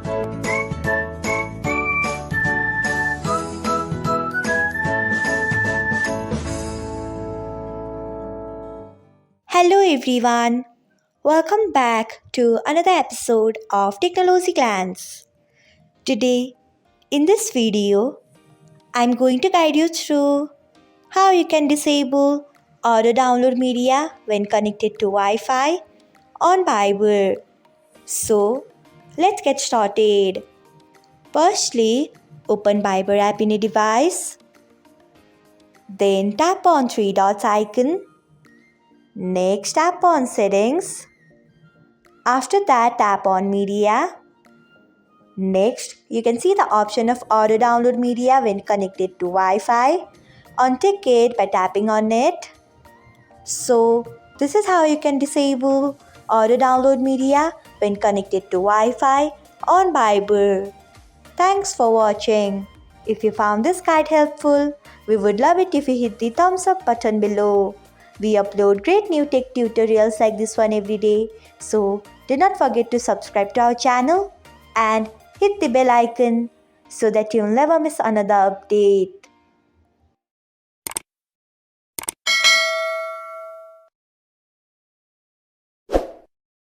Hello everyone, welcome back to another episode of Technologyglance. Today, in this video, I'm going to guide you through how you can disable auto download media when connected to Wi-Fi on Bible. So, let's get started. Firstly, open Bible app in a device. Then tap on three dots icon. Next, tap on settings. After that, tap on media. Next, you can see the option of auto download media when connected to Wi-Fi. Untick it by tapping on it. So, this is how you can disable auto download media when connected to Wi-Fi on Bible. Thanks for watching. If you found this guide helpful, we would love it if you hit the thumbs up button below. We upload great new tech tutorials like this one every day, so do not forget to subscribe to our channel and hit the bell icon so that you'll never miss another update.